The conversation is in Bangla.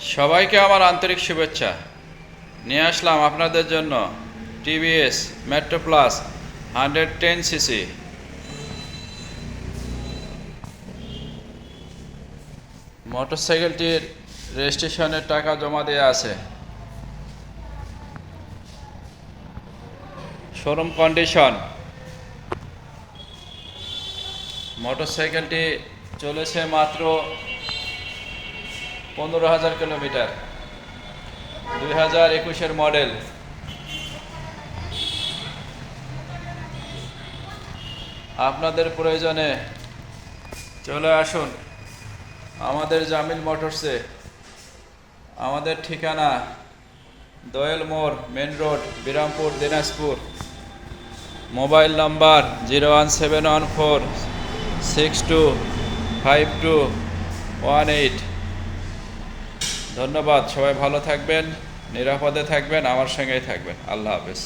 সবাইকে আমার আন্তরিক শুভেচ্ছা। নিয়ে আসলাম আপনাদের জন্য টিভিএস মেট্রো প্লাস 110 সিসি। মোটরসাইকেলটির রেজিস্ট্রেশনের টাকা জমা দেওয়া আছে। Showroom condition. মোটরসাইকেলটি চলেছে মাত্র 15,000 কিলোমিটার। 2021-এর মডেল। আপনাদের প্রয়োজনে চলে আসুন আমাদের জামিল মোটরসে। আমাদের ঠিকানা দোয়েল মোড়, main road, Birampur, Dinajpur. Mobile number 01714625218। ধন্যবাদ। সবাই ভালো থাকবেন, নিরাপদে থাকবেন, আমার সঙ্গেই থাকবেন। আল্লাহ হাফেজ।